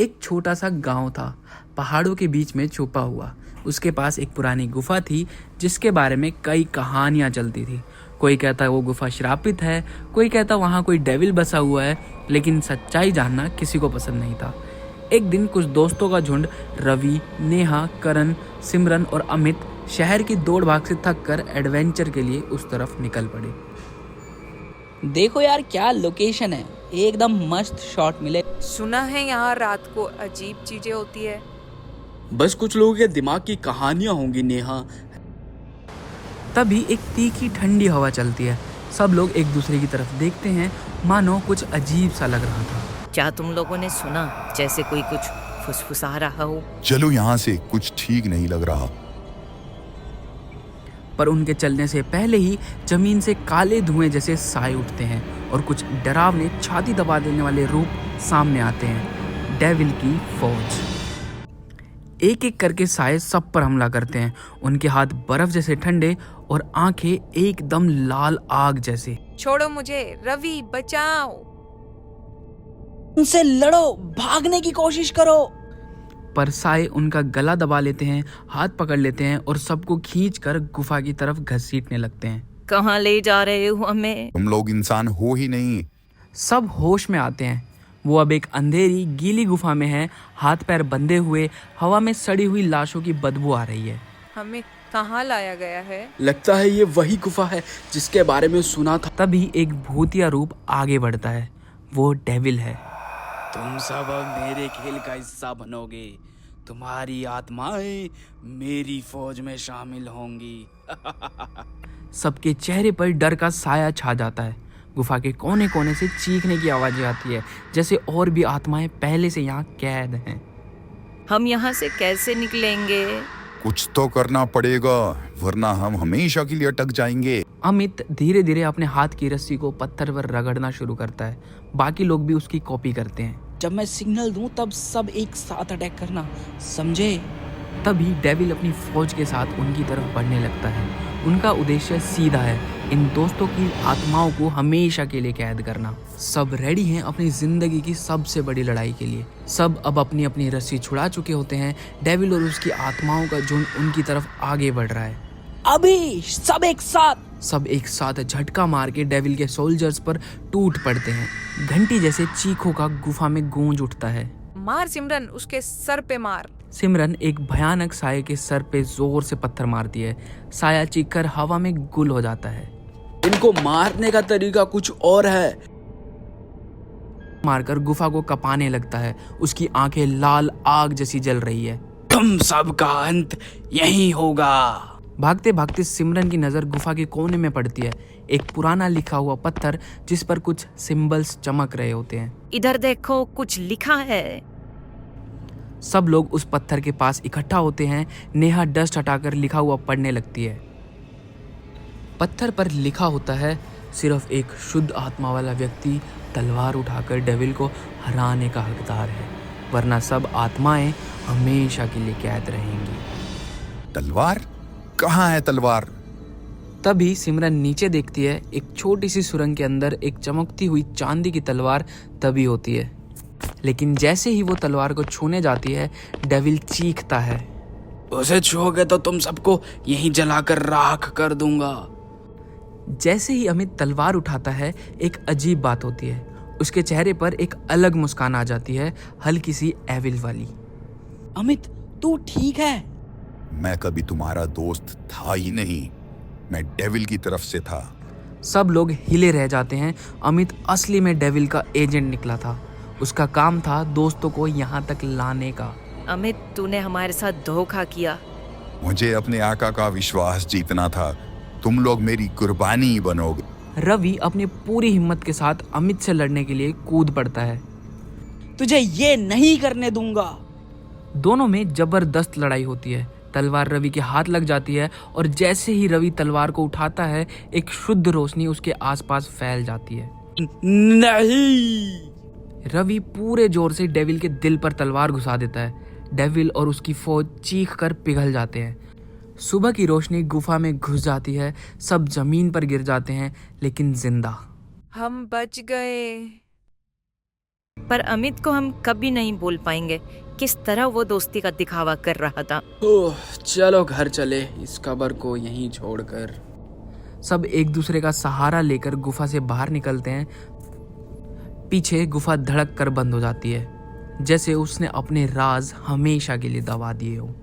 एक छोटा सा गांव था, पहाड़ों के बीच में छुपा हुआ। उसके पास एक पुरानी गुफा थी जिसके बारे में कई कहानियां चलती थी। कोई कहता वो गुफा श्रापित है, कोई कहता वहाँ कोई डेविल बसा हुआ है, लेकिन सच्चाई जानना किसी को पसंद नहीं था। एक दिन कुछ दोस्तों का झुंड रवि, नेहा, करण, सिमरन और अमित शहर की दौड़ भाग से थक कर एडवेंचर के लिए उस तरफ निकल पड़े। देखो यार क्या लोकेशन है, एकदम मस्त शॉट मिले। सुना है यहाँ रात को अजीब चीजें होती है। बस कुछ लोगों के दिमाग की कहानियां होंगी नेहा। तभी एक तीखी ठंडी हवा चलती है। सब लोग एक दूसरे की तरफ देखते हैं, मानो कुछ अजीब सा लग रहा था। क्या तुम लोगों ने सुना जैसे कोई कुछ फुसफुसा रहा हो? चलो यहाँ से, कुछ ठीक नहीं लग रहा। पर उनके चलने से पहले ही जमीन से काले धुएं जैसे साए उठते हैं और कुछ डरावने छाती दबा देने वाले रूप सामने आते हैं। डेविल की फौज। एक एक करके साए सब पर हमला करते हैं। उनके हाथ बर्फ जैसे ठंडे और आंखें एकदम लाल आग जैसे। छोड़ो मुझे, रवि बचाओ। उनसे लड़ो, भागने की कोशिश करो। पर साए उनका गला दबा लेते हैं, हाथ पकड़ लेते हैं और सबको खींचकर गुफा की तरफ घसीटने लगते हैं। कहाँ ले जा रहे हो हमें? तुम लोग इंसान हो ही नहीं। सब होश में आते हैं। वो अब एक अंधेरी गीली गुफा में है, हाथ पैर बंधे हुए। हवा में सड़ी हुई लाशों की बदबू आ रही है। हमें कहाँ लाया गया है? लगता है ये वही गुफा है जिसके बारे में सुना था। तभी एक भूतिया रूप आगे बढ़ता है। वो डेविल है। तुम सब अब मेरे खेल का हिस्सा बनोगे। तुम्हारी आत्माएं मेरी फौज में शामिल होंगी। सबके चेहरे पर डर का साया छा जाता है। गुफा के कोने कोने से चीखने की आवाजें आती है, जैसे और भी आत्माएं पहले से यहाँ कैद हैं। हम यहाँ से कैसे निकलेंगे? कुछ तो करना पड़ेगा, वरना हम हमेशा के लिए अटक जाएंगे। अमित धीरे धीरे अपने हाथ की रस्सी को पत्थर पर रगड़ना शुरू करता है। बाकी लोग भी उसकी कॉपी करते हैं। जब मैं सिग्नल दूं तब सब एक साथ अटैक करना, समझे? तभी डेविल अपनी फौज के साथ उनकी तरफ बढ़ने लगता है। उनका उद्देश्य सीधा है, इन दोस्तों की आत्माओं को हमेशा के लिए कैद करना। सब रेडी हैं अपनी जिंदगी की सबसे बड़ी लड़ाई के लिए। सब अब अपनी अपनी रस्सी छुड़ा चुके होते हैं। डेविल और उसकी आत्माओं का झुंड उनकी तरफ आगे बढ़ रहा है। अभी सब एक साथ झटका मार के डेविल के सोल्जर्स पर टूट पड़ते हैं। घंटी जैसे चीखों का गुफा में गूंज उठता है। मार सिमरन, उसके सर पे मार। सिमरन एक भयानक साये के सर पे जोर से पत्थर मारती है। साया चीखकर हवा में गुल हो जाता है। इनको मारने का तरीका कुछ और है। मारकर गुफा को कपाने लगता है। उसकी आंखें लाल आग जैसी जल रही है। तुम सबका अंत यही होगा। भागते भागते सिमरन की नजर गुफा के कोने में पड़ती है। एक पुराना लिखा हुआ पत्थर जिस पर कुछ सिंबल्स चमक रहे होते हैं। इधर देखो, कुछ लिखा है। सब लोग उस पत्थर के पास इकट्ठा होते हैं। नेहा डस्ट हटाकर लिखा हुआ पढ़ने लगती है। पत्थर पर लिखा होता है, सिर्फ एक शुद्ध आत्मा वाला व्यक्ति तलवार उठाकर डेविल को हराने का हकदार है, वरना सब आत्माएं हमेशा के लिए कैद रहेंगी। तलवार? कहाँ है तलवार? तभी सिमरन नीचे देखती है। एक छोटी सी सुरंग के अंदर एक चमकती हुई चांदी की तलवार तभी होती है। लेकिन जैसे ही वो तलवार को छूने जाती है, डेविल चीखता है, उसे छूओगे तो तुम सबको यहीं जलाकर राख कर दूंगा। जैसे ही अमित तलवार उठाता है, एक अजीब बात होती है। उसके चेहरे पर एक अलग मुस्कान आ जाती है, हल्की सी एविल वाली। अमित, तू ठीक है? मैं कभी तुम्हारा दोस्त था ही नहीं, मैं डेविल की तरफ से था। सब लोग हिले रह जाते हैं। अमित असली में डेविल का एजेंट निकला था। उसका काम था दोस्तों को यहाँ तक लाने का। अमित, तूने हमारे साथ धोखा किया। मुझे अपने आका का विश्वास जीतना था। तुम लोग मेरी कुर्बानी बनोगे। रवि अपनी पूरी हिम्मत के साथ अमित से लड़ने के लिए कूद पड़ता है। तुझे ये नहीं करने दूंगा। दोनों में जबरदस्त लड़ाई होती है। तलवार रवि के हाथ लग जाती है और जैसे ही रवि तलवार को उठाता है, एक शुद्ध रोशनी उसके आसपास फैल जाती है। नहीं! रवि पूरे जोर से डेविल के दिल पर तलवार घुसा देता है। डेविल और उसकी फौज चीख कर पिघल जाते हैं। सुबह की रोशनी गुफा में घुस जाती है। सब जमीन पर गिर जाते हैं, लेकिन जिंदा। हम बच गए। पर अमित को हम कभी नहीं बोल पाएंगे किस तरह वो दोस्ती का दिखावा कर रहा था। ओह, चलो घर चले इस खबर को यहीं छोड़कर। सब एक दूसरे का सहारा लेकर गुफा से बाहर निकलते हैं। पीछे गुफा धड़क कर बंद हो जाती है, जैसे उसने अपने राज हमेशा के लिए दबा दिए हो।